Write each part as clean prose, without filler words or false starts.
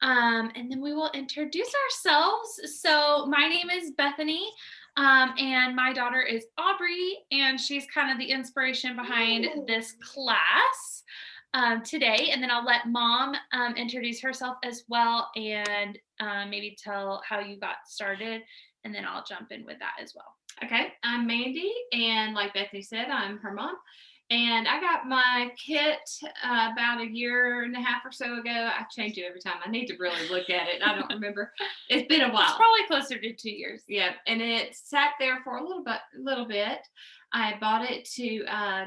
And then we will introduce ourselves. So my name is Bethany, and my daughter is Aubrey, and she's kind of the inspiration behind this class today. And then I'll let Mom introduce herself as well, and maybe tell how you got started, and then I'll jump in with that as well. Okay, I'm Mandy, and like Bethany said, I'm her mom. And I got my kit about a year and a half or so ago. I change it every time. I need to really look at it. I don't remember. It's been a It's while. probably closer to 2 years. Yeah, and it sat there for a little bit. I bought it to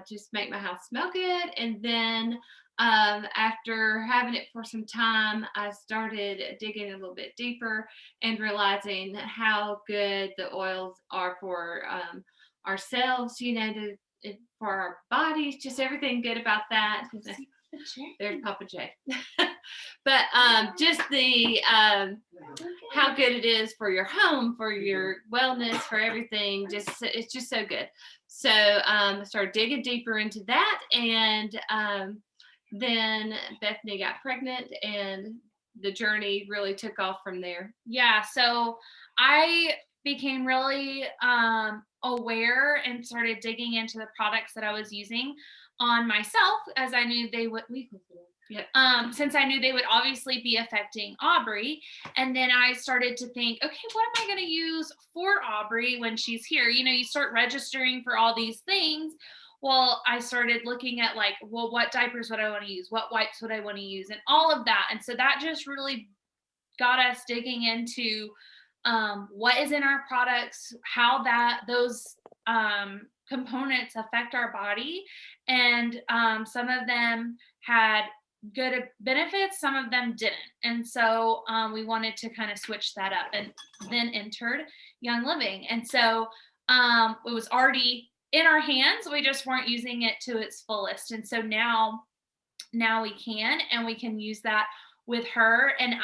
just make my house smell good, and then after having it for some time, I started digging a little bit deeper and realizing how good the oils are for ourselves. For our bodies, just everything good about that. There's Papa J. But just the how good it is for your home, for your wellness, for everything. It's just so good. So I started digging deeper into that, and then Bethany got pregnant, and the journey really took off from there. Yeah, so I became really aware and started digging into the products that I was using on myself, as I knew they would. Yep. Since I knew they would obviously be affecting Aubrey. And then I started to think, okay, what am I going to use for Aubrey when she's here? You start registering for all these things. Well, I started looking at like, well, what diapers would I want to use? What wipes would I want to use? And all of that. And so that just really got us digging into what is in our products, how those components affect our body. And some of them had good benefits, some of them didn't. And so we wanted to kind of switch that up, and then entered Young Living. And so it was already in our hands. We just weren't using it to its fullest. And so now we can, and we can use that with her. And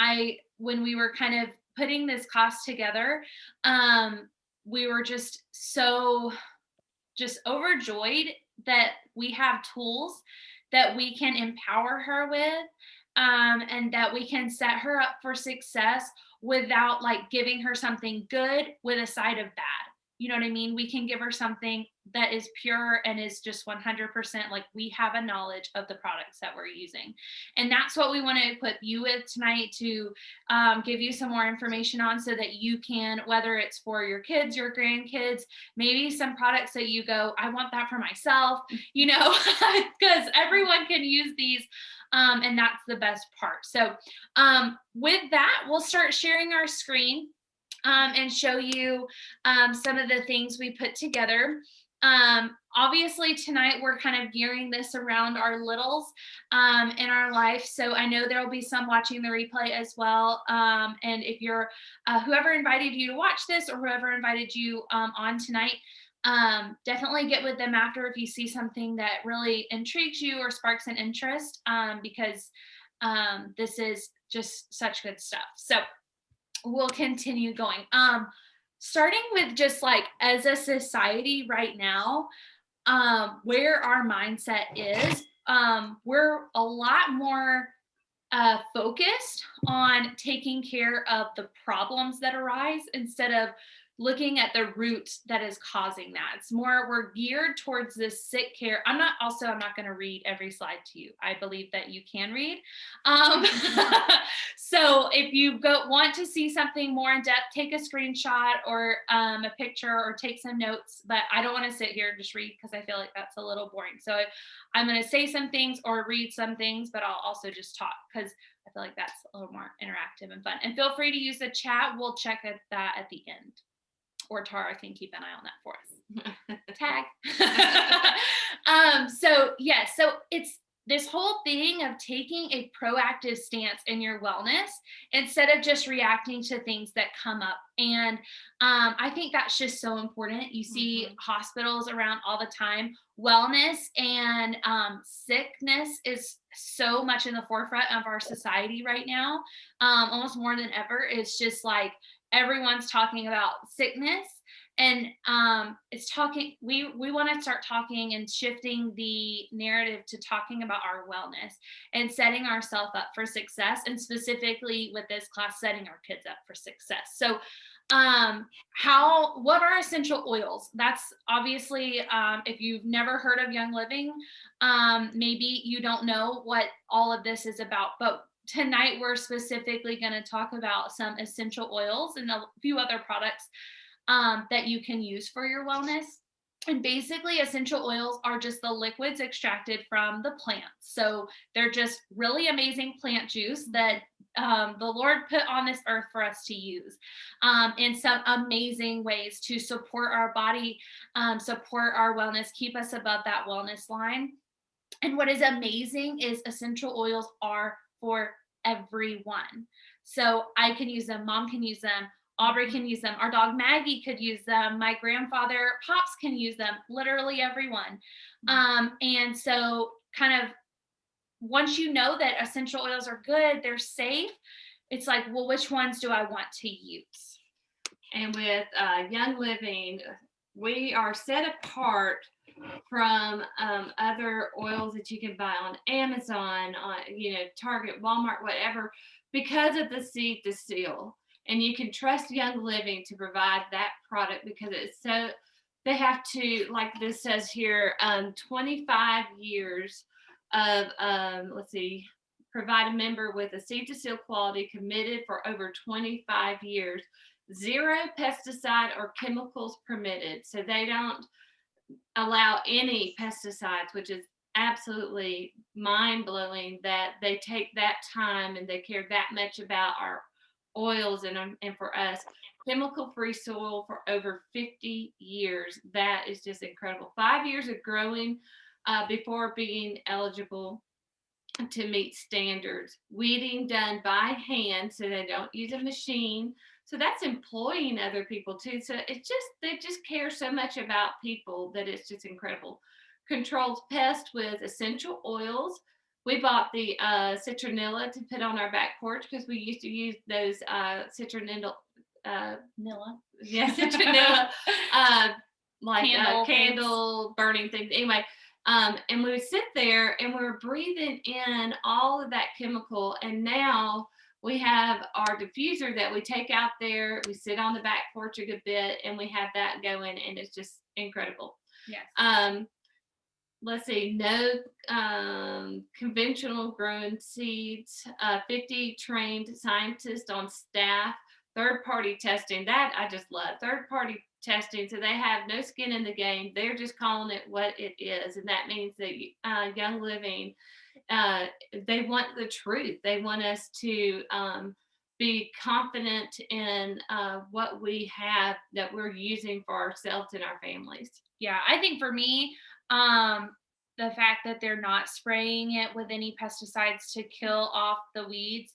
when we were kind of putting this class together, we were just overjoyed that we have tools that we can empower her with, and that we can set her up for success without like giving her something good with a side of bad. You know what I mean? We can give her something that is pure and is just 100% like we have a knowledge of the products that we're using. And that's what we want to equip you with tonight, to give you some more information on, so that you can, whether it's for your kids, your grandkids, maybe some products that you go, I want that for myself, because everyone can use these. And that's the best part. So with that, we'll start sharing our screen and show you some of the things we put together. Obviously tonight we're kind of gearing this around our littles in our life. So I know there'll be some watching the replay as well. And if you're whoever invited you to watch this, or whoever invited you on tonight, definitely get with them after if you see something that really intrigues you or sparks an interest, because this is just such good stuff. So we'll continue going. Starting with just like as a society right now, where our mindset is, we're a lot more focused on taking care of the problems that arise instead of looking at the root that is causing that. It's more, we're geared towards this sick care. I'm not going to read every slide to you. I believe that you can read. So if you want to see something more in depth, take a screenshot or a picture, or take some notes. But I don't want to sit here and just read, because I feel like that's a little boring. So I'm going to say some things or read some things, but I'll also just talk, because I feel like that's a little more interactive and fun. And feel free to use the chat. We'll check that at the end. Or Tara can keep an eye on that for us. Tag. So it's this whole thing of taking a proactive stance in your wellness instead of just reacting to things that come up. And I think that's just so important. You see hospitals around all the time. Wellness and sickness is so much in the forefront of our society right now, almost more than ever. It's just like everyone's talking about sickness. And it's talking, we want to start talking and shifting the narrative to talking about our wellness and setting ourselves up for success, and specifically with this class, setting our kids up for success. So what are essential oils? That's obviously, if you've never heard of Young Living, maybe you don't know what all of this is about, but tonight we're specifically going to talk about some essential oils and a few other products that you can use for your wellness. And basically, essential oils are just the liquids extracted from the plants. So they're just really amazing plant juice that the Lord put on this earth for us to use in some amazing ways to support our body, support our wellness, keep us above that wellness line. And what is amazing is essential oils are for everyone. So I can use them, mom can use them, Aubrey can use them, our dog Maggie could use them, my grandfather Pops can use them, literally everyone. And so kind of once you know that essential oils are good, they're safe, it's like, well, which ones do I want to use? And with Young Living, we are set apart from other oils that you can buy on Amazon, on Target, Walmart, whatever, because of the seed to seal. And you can trust Young Living to provide that product because it's so, they have to, like this says here, 25 years of provide a member with a seed to seal quality committed for over 25 years, 0 pesticide or chemicals permitted. So they don't allow any pesticides, which is absolutely mind-blowing that they take that time and they care that much about our oils and for us. Chemical-free soil for over 50 years. That is just incredible. 5 years of growing before being eligible to meet standards. Weeding done by hand, so they don't use a machine. So that's employing other people too. So it's just, they just care so much about people that it's just incredible. Controls pest with essential oils. We bought the citronella to put on our back porch because we used to use those citronella. Citronella, like candle burning things. Anyway, and we would sit there and we were breathing in all of that chemical. And now we have our diffuser that we take out there. We sit on the back porch a good bit and we have that going, and it's just incredible. Yes. Let's see, no conventional grown seeds, 50 trained scientists on staff, third-party testing. That I just love, third-party testing. So they have no skin in the game. They're just calling it what it is. And that means that Young Living, they want the truth. They want us to be confident in what we have that we're using for ourselves and our families. Yeah, I think for me, the fact that they're not spraying it with any pesticides to kill off the weeds,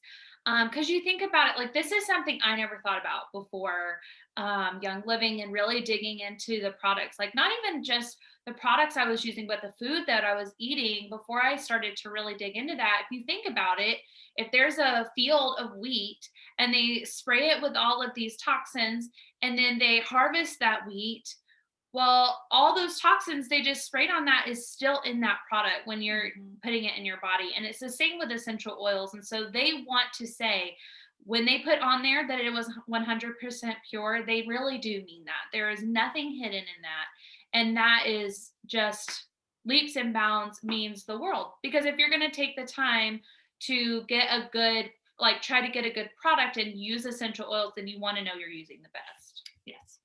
because you think about it, like this is something I never thought about before Young Living and really digging into the products, like not even just the products I was using, but the food that I was eating before I started to really dig into that. If you think about it, if there's a field of wheat and they spray it with all of these toxins and then they harvest that wheat, well, all those toxins they just sprayed on that is still in that product when you're putting it in your body. And it's the same with essential oils. And so they want to say, when they put on there that it was 100% pure, they really do mean that. There is nothing hidden in that. And that is just leaps and bounds means the world. Because if you're going to take the time to get a good, like try to get a good product and use essential oils, then you want to know you're using the best. Yes.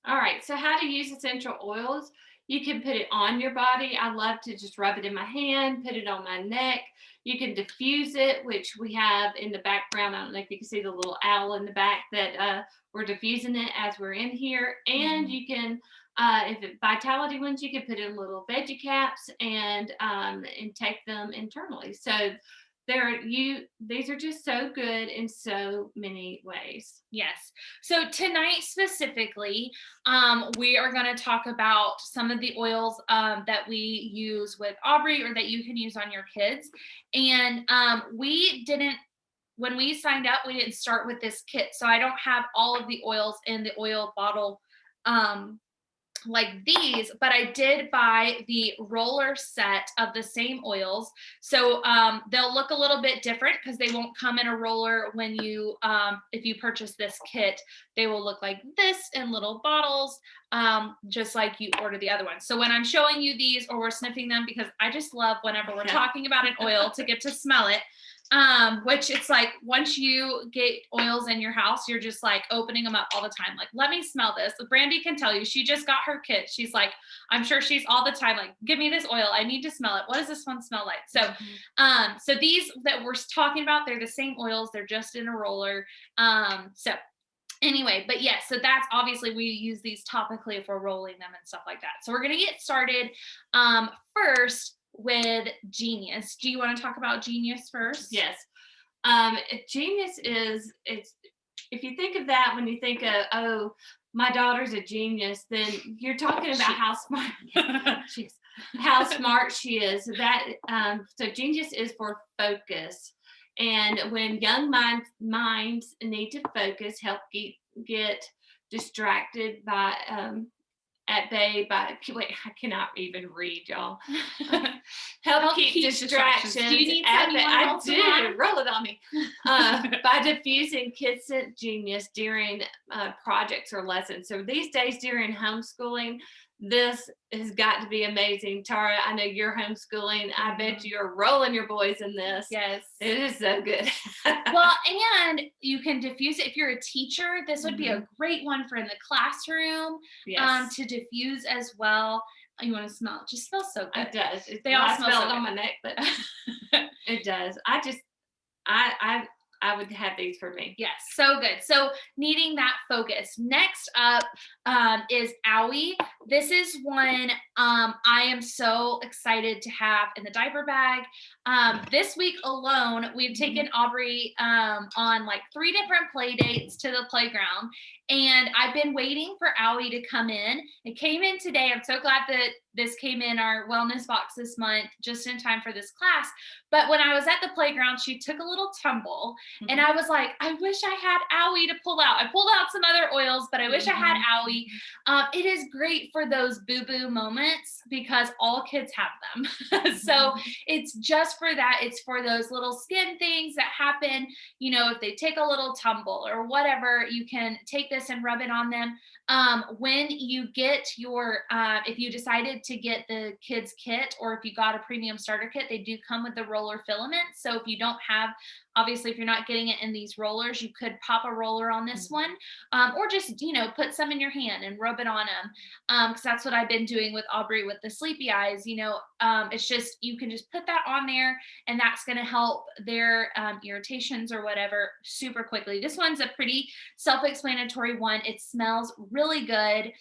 All right, so how to use essential oils. You can put it on your body. I love to just rub it in my hand, put it on my neck. You can diffuse it, which we have in the background. I don't know if you can see the little owl in the back that we're diffusing it as we're in here. And you can, if it Vitality ones, you can put in little veggie caps and take them internally. So these are just so good in so many ways. Yes. So tonight specifically, we are going to talk about some of the oils that we use with Aubrey or that you can use on your kids. And we when we signed up, we didn't start with this kit. So I don't have all of the oils in the oil bottle um like these, but I did buy the roller set of the same oils. So they'll look a little bit different because they won't come in a roller when you if you purchase this kit. They will look like this in little bottles, just like you order the other ones. So when I'm showing you these or we're sniffing them, because I just love whenever we're talking about an oil to get to smell it, which it's like once you get oils in your house, you're just like opening them up all the time. Like, let me smell this. Brandy can tell you, she just got her kit. She's like, I'm sure she's all the time like, give me this oil. I need to smell it. What does this one smell like? So, so these that we're talking about, they're the same oils. They're just in a roller. So anyway, but yes, so that's obviously we use these topically if we're rolling them and stuff like that. So we're going to get started first with Genius. Do you want to talk about Genius first? Yes. Genius is, it's, if you think of that, when you think of, oh, my daughter's a genius, then you're talking about how smart how smart she is. That so Genius is for focus. And when young minds need to focus, help get distracted by at bay by, wait, I cannot even read, y'all. Help keep distractions. Do you need some? I do. Roll it on me. By diffusing kids at Genius during projects or lessons. So these days during homeschooling, this has got to be amazing. Tara, I know you're homeschooling. I bet you're rolling your boys in this. Yes. It is so good. Well, and you can diffuse it. If you're a teacher, this would be a great one for in the classroom. Yes. To diffuse as well. You want to smell it? Just smells so good. It does. They all smell so it on my neck, but it does. I would have these for me. Yes, so good. So needing that focus. Next up is Owie. This is one I am so excited to have in the diaper bag. This week alone, we've taken Aubrey on like 3 different play dates to the playground. And I've been waiting for Owie to come in. It came in today. I'm so glad that this came in our wellness box this month, just in time for this class. But when I was at the playground, she took a little tumble. And I was like, I wish I had Owie to pull out. I pulled out some other oils, but I wish I had Owie. It is great for those boo-boo moments because all kids have them. So it's just for that. It's for those little skin things that happen. You know, if they take a little tumble or whatever, you can take this and rub it on them. When you get your, if you decided to get the kids kit, or if you got a premium starter kit, they do come with the roller filament. So if you don't have, obviously, if you're not getting it in these rollers, you could pop a roller on this one, or just, you know, put some in your hand and rub it on them. Because that's what I've been doing with Aubrey with the sleepy eyes. You know, it's just, you can just put that on there and that's going to help their irritations or whatever super quickly. This one's a pretty self-explanatory one. It smells really good.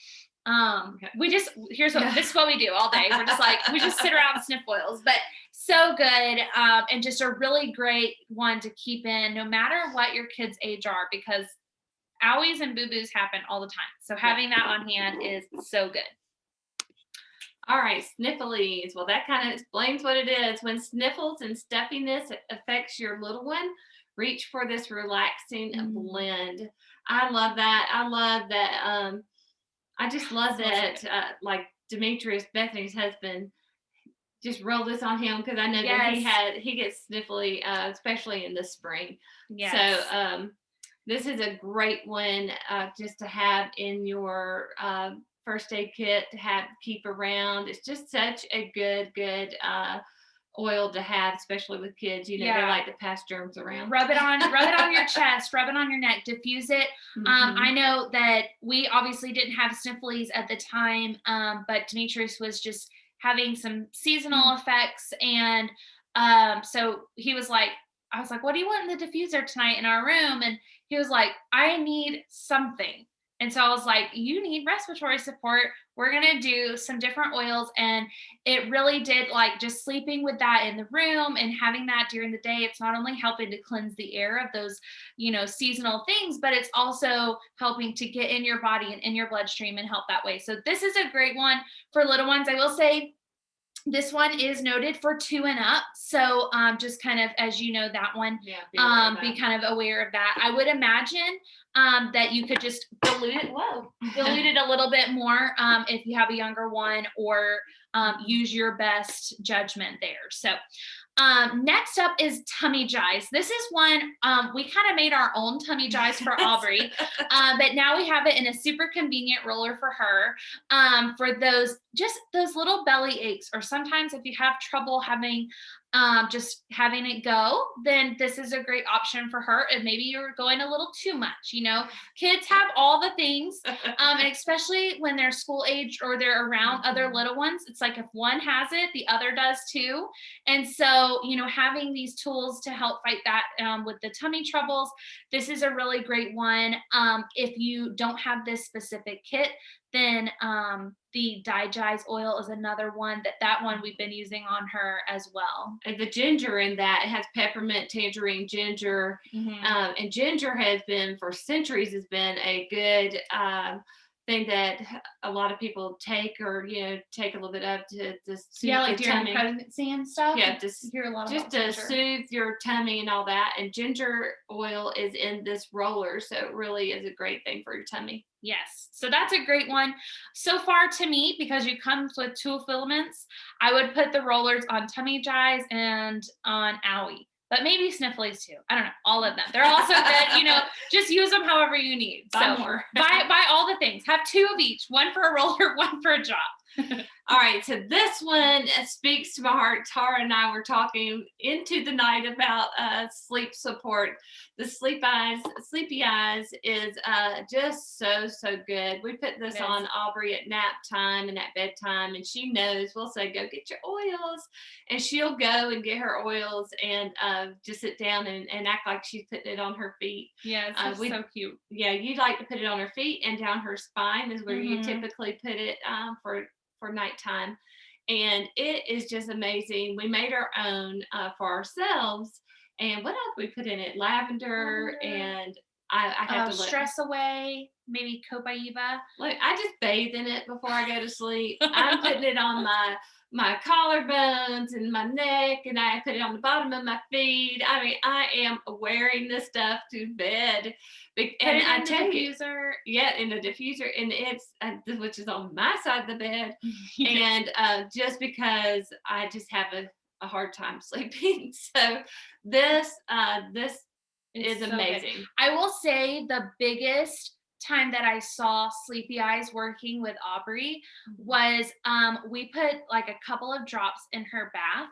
We just, this is what we do all day. We're just like, we just sit around and sniff oils, but so good. And just a really great one to keep in no matter what your kids' age are, because owies and boo-boos happen all the time. So having that on hand is so good. All right, snifflies. Well, that kind of explains what it is. When sniffles and stuffiness affects your little one, reach for this relaxing blend. I love that. I love that. I just love that, like Demetrius, Bethany's husband, just roll this on him because I know that he gets sniffly, especially in the spring. Yes. So this is a great one just to have in your first aid kit to keep around. It's just such a good oil to have, especially with kids. You know, they like to pass germs around. Rub it on your chest, rub it on your neck, diffuse it. I know that we obviously didn't have snifflies at the time, but Demetrius was just having some seasonal effects. And so he was like, I was like, what do you want in the diffuser tonight in our room? And he was like, I need something. And so I was like, you need respiratory support. We're going to do some different oils. And it really did, like, just sleeping with that in the room and having that during the day. It's not only helping to cleanse the air of those, you know, seasonal things, but it's also helping to get in your body and in your bloodstream and help that way. So this is a great one for little ones. I will say This one is noted for 2 and up. So just kind of, as you know, that one, Yeah, be aware of be that. kind of aware of that. I would imagine that you could just dilute it. Whoa, dilute it a little bit more if you have a younger one, or use your best judgment there. So next up is tummy Gize. This is one we kind of made our own tummy Gize for Aubrey, but now we have it in a super convenient roller for her, for those little belly aches, or sometimes if you have trouble having just having it go, then this is a great option for her. And maybe you're going a little too much. Kids have all the things, and especially when they're school aged or they're around other little ones, it's like if one has it, the other does too. And so, having these tools to help fight that with the tummy troubles, this is a really great one. If you don't have this specific kit, then the Gize oil is another one. That one we've been using on her as well. And the ginger in that, it has peppermint, tangerine, ginger, and ginger has been for centuries has been a good thing that a lot of people take, or take a little bit of to soothe like the during tummy. pregnancy and stuff. Yeah, You hear a lot just about to ginger. soothe your tummy and all that. And ginger oil is in this roller, so it really is a great thing for your tummy. Yes, so that's a great one. So far, to me, because it comes with 2 filaments, I would put the rollers on tummy Gize and on Owie, but maybe Snifflies too. I don't know, all of them. They're also good. Just use them however you need. Buy So more. buy all the things. Have 2 of each, one for a roller, one for a drop. All right, so this one speaks to my heart. Tara and I were talking into the night about sleep support. The Sleepy Eyes is just so good. We put this on Aubrey at nap time and at bedtime, and she knows. We'll say, go get your oils, and she'll go and get her oils and just sit down and act like she's putting it on her feet. Yeah, it's so cute. Yeah, you like to put it on her feet, and down her spine is where you typically put it for nighttime. And it is just amazing. We made our own for ourselves. And what else we put in it? Lavender, and I have to look. Stress away, maybe Copaiba. Look, I just bathe in it before I go to sleep. I'm putting it on my collarbones and my neck, and I put it on the bottom of my feet. I mean, I am wearing this stuff to bed. And I tell you, diffuser. Yeah, in the diffuser, and it's which is on my side of the bed, and just because I just have a hard time sleeping, so this is so amazing. Good. I will say the biggest time that I saw Sleepy Eyes working with Aubrey was we put like a couple of drops in her bath,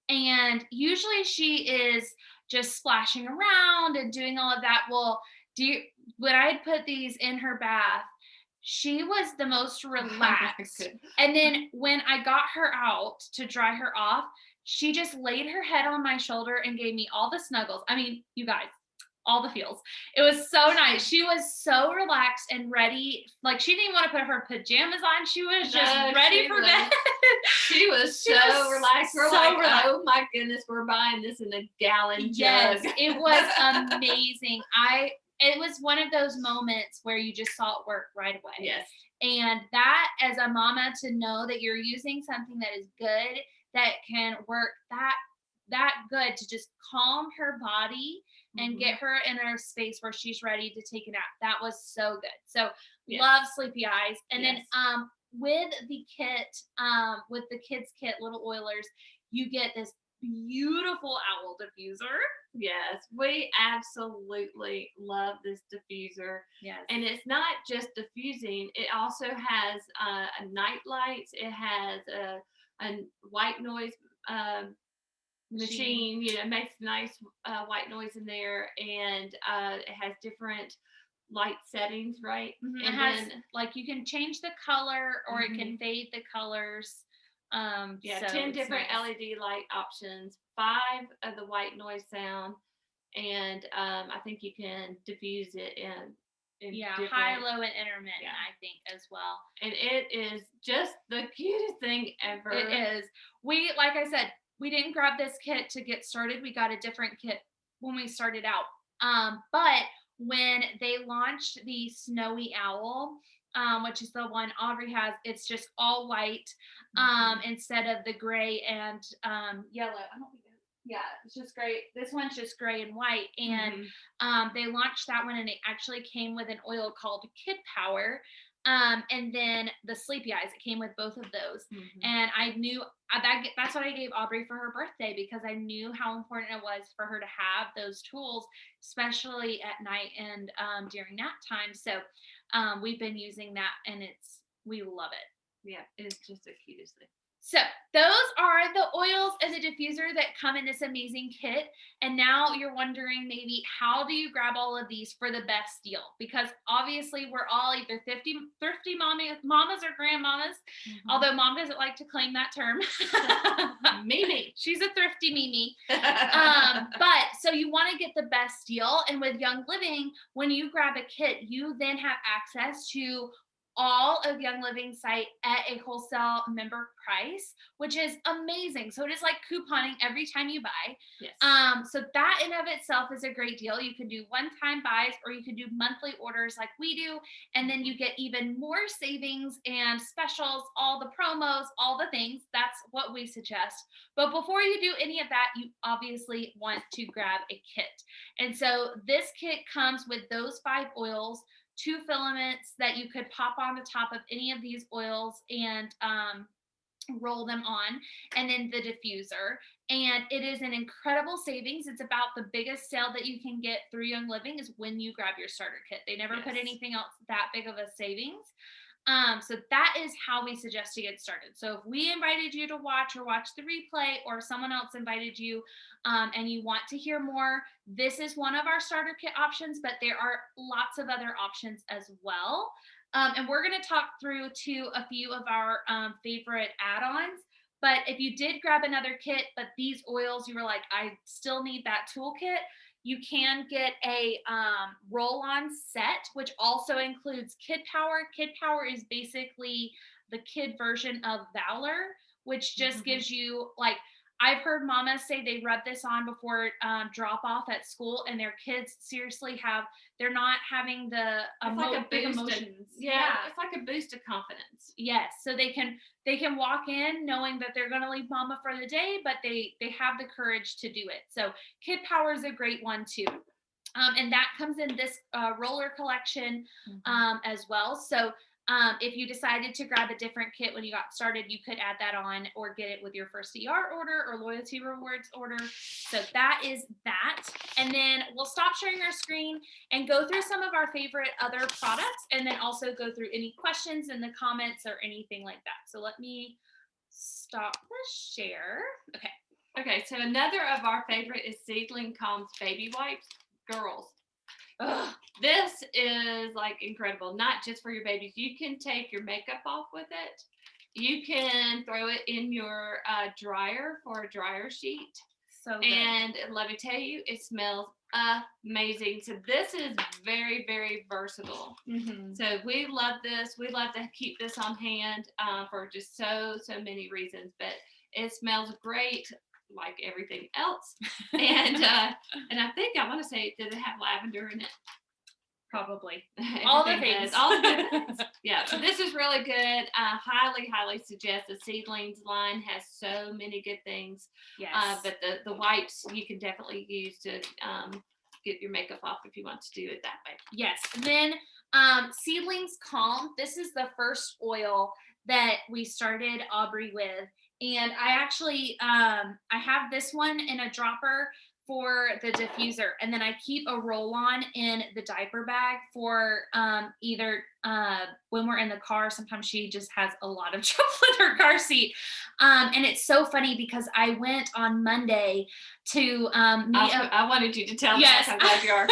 and usually she is just splashing around and doing all of that. Well, when I had put these in her bath, she was the most relaxed. And then when I got her out to dry her off, she just laid her head on my shoulder and gave me all the snuggles. I mean, you guys, all the feels. It was so nice. She was so relaxed and ready. Like, she didn't even want to put her pajamas on. She was just ready for bed. She was so relaxed. We're like, relaxed. Oh my goodness, we're buying this in a gallon jug. Yes, it was amazing. It was one of those moments where you just saw it work right away. Yes. And that, as a mama, to know that you're using something that is good, that can work that good to just calm her body and get her in a space where she's ready to take a nap. That was so good. So love Sleepy Eyes. And then with the kit, with the kids kit, Little Oilers, you get this beautiful owl diffuser. Yes, we absolutely love this diffuser. Yes. And it's not just diffusing, it also has a night lights. It has a white noise machine, makes nice white noise in there, and it has different light settings, right? And it has, like, you can change the color, or it can fade the colors. So 10 different LED light options, 5 of the white noise sound, and I think you can diffuse it in high, low, and intermittent, I think, as well. And it is just the cutest thing ever. It is. Like I said, we didn't grab this kit to get started. We got a different kit when we started out. But when they launched the Snowy Owl, which is the one Aubrey has, it's just all white, instead of the gray and yellow. I don't think yeah, it's just gray. This one's just gray and white. And they launched that one, and it actually came with an oil called Kid Power. And then the Sleepy Eyes, it came with both of those. And I knew that's what I gave Aubrey for her birthday, because I knew how important it was for her to have those tools, especially at night and during nap time. So we've been using that, and we love it. Yeah, it's just the cutest thing. So those are the oils and the diffuser that come in this amazing kit. And now you're wondering, maybe, how do you grab all of these for the best deal? Because obviously we're all either thrifty mamas or grandmamas, although Mom doesn't like to claim that term. Mimi. She's a thrifty Mimi. But so you want to get the best deal. And with Young Living, when you grab a kit, you then have access to all of Young Living site at a wholesale member price, which is amazing. So it is like couponing every time you buy. Yes. So that in of itself is a great deal. You can do one-time buys, or you can do monthly orders like we do, and then you get even more savings and specials, all the promos, all the things. That's what we suggest. But before you do any of that, you obviously want to grab a kit. And so this kit comes with those 5 oils, 2 filaments that you could pop on the top of any of these oils and roll them on, and then the diffuser. And it is an incredible savings. It's about the biggest sale that you can get through Young Living is when you grab your starter kit. They never put anything else that big of a savings. So that is how we suggest to get started. So if we invited you to watch the replay, or someone else invited you, and you want to hear more, this is one of our starter kit options, but there are lots of other options as well. And we're going to talk through to a few of our favorite add-ons. But if you did grab another kit, but these oils, you were like, I still need that toolkit, you can get a roll-on set, which also includes Kid Power. Kid Power is basically the kid version of Valor, which just gives you, like, I've heard mamas say they rub this on before drop off at school, and their kids seriously they're not having the it's like a big boost emotions. It's like a boost of confidence. Yes, so they can walk in knowing that they're going to leave mama for the day, but they have the courage to do it. So Kid Power is a great one too. And that comes in this roller collection as well. So if you decided to grab a different kit when you got started, you could add that on, or get it with your first ER order or loyalty rewards order. So that is that. And then we'll stop sharing our screen and go through some of our favorite other products, and then also go through any questions in the comments or anything like that. So let me stop the share. Okay, so another of our favorite is Seedling Calm's baby wipes. Girls, this is like incredible, not just for your babies. You can take your makeup off with it. You can throw it in your dryer for a dryer sheet. So good. And let me tell you, it smells amazing. So this is very, very versatile. So we love this. We love to keep this on hand for just so many reasons. But it smells great, like everything else. And I think I want to say, did it have lavender in it? Probably. All the things. All the good things. Yeah, so this is really good. Highly suggest the Seedlings line has so many good things. Yes. But the wipes you can definitely use to get your makeup off if you want to do it that way. Yes. And then Seedlings Calm. This is the first oil that we started Aubrey with. And I actually, I have this one in a dropper for the diffuser, and then I keep a roll-on in the diaper bag for either when we're in the car. Sometimes she just has a lot of trouble with her car seat, and it's so funny because I went on Monday to I wanted you to tell me. Yes, I'm glad you are.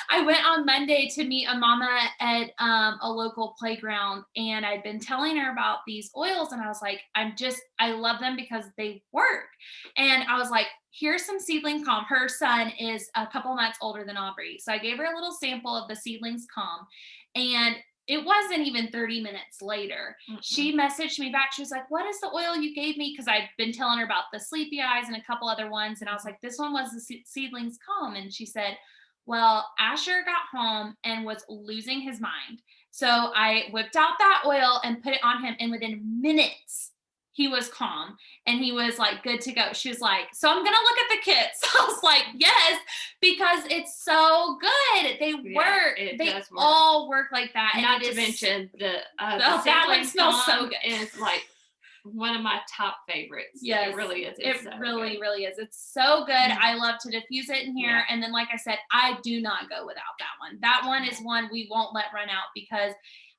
I went on Monday to meet a mama at a local playground, and I'd been telling her about these oils, and I was like, I love them because they work. And I was like, here's some Seedling Calm. Her son is a couple months older than Aubrey. So I gave her a little sample of the Seedlings Calm, and it wasn't even 30 minutes later. She messaged me back. She was like, what is the oil you gave me? Because I'd been telling her about the Sleepy Eyes and a couple other ones. And I was like, this one was the Seedlings Calm. And she said, Well, Asher got home and was losing his mind. So I whipped out that oil and put it on him, and within minutes, he was calm and he was like good to go. She was like, "So I'm gonna look at the kits." I was like, "Yes," because it's so good. They Yeah, work. it They does work. all work like that. Not And to it is mention the that one Seedling smells so calm good. is like one of my top favorites. Yes, It really is. it It's so really, good. really is. It's so good. Mhm. I love to diffuse it in here. Yeah. And then, like I said, I do not go without that one. That one is one we won't let run out because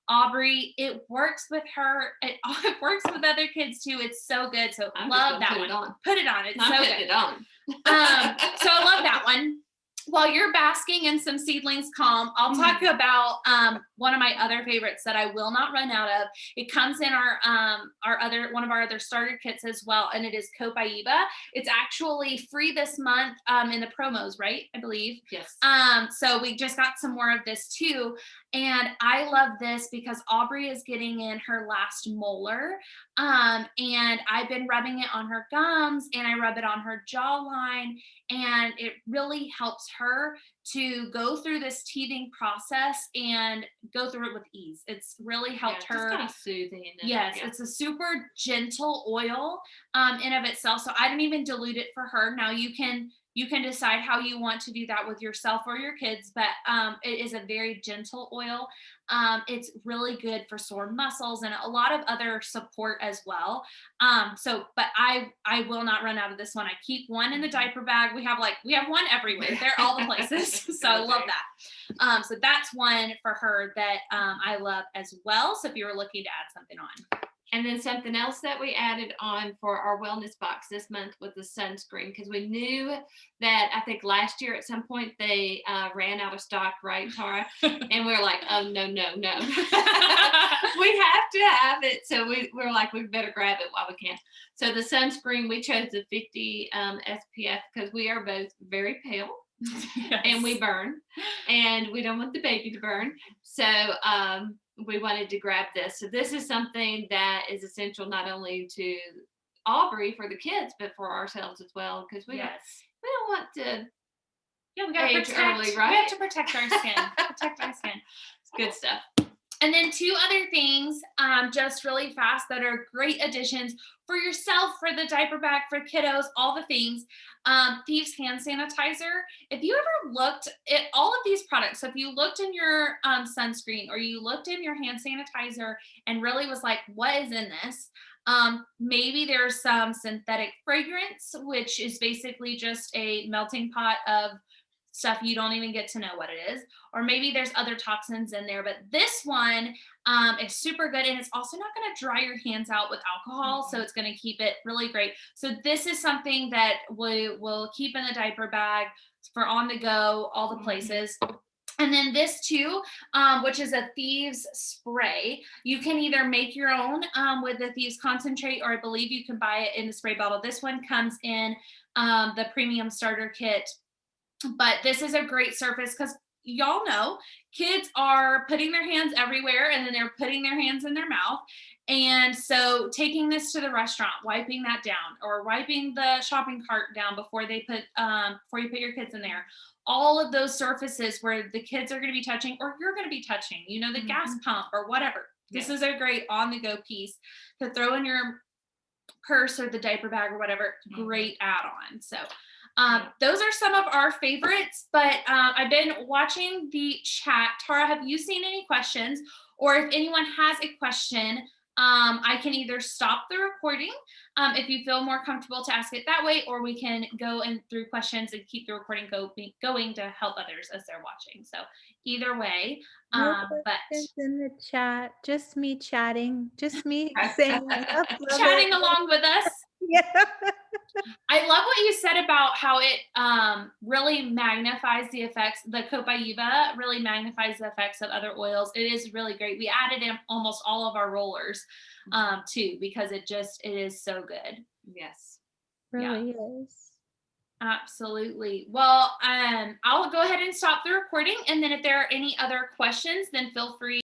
Aubrey, it works with her. It, it works with other kids too. It's so good. So I'm just love gonna that put one. it on. Put it on. It's I'm so putting good. it on. So I love that one. While you're basking in some Seedlings calm, I'll talk about one of my other favorites that I will not run out of. It comes in our other one of our other starter kits as well, and it is Copaiba. It's actually free this month in the promos, right? I believe. Yes. So we just got some more of this too, and I love this because Aubrey is getting in her last molar, and I've been rubbing it on her gums, and I rub it on her jawline, and it really helps her to go through this teething process and go through it with ease. It's really helped her. Just kind of soothing. Yes, it's a super gentle oil in of itself. So I don't even dilute it for her. Now you can decide how you want to do that with yourself or your kids, but it is a very gentle oil. It's really good for sore muscles and a lot of other support as well. But I will not run out of this one. I keep one in the diaper bag. We have one everywhere. They're all the places. So I love that. So that's one for her that I love as well. So if you were looking to add something on. And then something else that we added on for our wellness box this month was the sunscreen, because we knew that I think last year at some point they ran out of stock, right, Tara? And we were like, oh, no, no, no. We have to have it. So we're like, we better grab it while we can. So the sunscreen, we chose the 50 SPF because we are both very pale. Yes. And we burn, and we don't want the baby to burn. So we wanted to grab this. So this is something that is essential not only to Aubrey for the kids, but for ourselves as well, because we don't want to. Yeah, we got to protect. Early, right? We have to protect our skin. Protect our skin. It's good stuff. And then two other things, just really fast, that are great additions for yourself, for the diaper bag, for kiddos, all the things. Thieves hand sanitizer. If you ever looked at all of these products, so if you looked in your sunscreen or you looked in your hand sanitizer and really was like, what is in this? Maybe there's some synthetic fragrance, which is basically just a melting pot of stuff you don't even get to know what it is, or maybe there's other toxins in there, but this one is super good, and it's also not going to dry your hands out with alcohol, so it's going to keep it really great. So this is something that we will keep in the diaper bag for on the go, all the places. And then this too, which is a Thieves spray. You can either make your own with the Thieves concentrate, or I believe you can buy it in the spray bottle. This one comes in the premium starter kit. But this is a great surface because y'all know kids are putting their hands everywhere, and then they're putting their hands in their mouth. And so taking this to the restaurant, wiping that down, or wiping the shopping cart down before you put your kids in there. All of those surfaces where the kids are going to be touching, or you're going to be touching, the gas pump or whatever. This is a great on the go piece to throw in your purse or the diaper bag or whatever. Great add on. So those are some of our favorites, but I've been watching the chat. Tara, have you seen any questions? Or if anyone has a question, I can either stop the recording if you feel more comfortable to ask it that way, or we can go in through questions and keep the recording going to help others as they're watching. So either way, no questions in the chat, just me chatting, just me saying chatting along with us. Yeah. I love what you said about how it really magnifies the effects. The Copaiba really magnifies the effects of other oils. It is really great. We added in almost all of our rollers too, because it is so good. Yes. Really is. Absolutely. Well, I'll go ahead and stop the recording. And then if there are any other questions, then feel free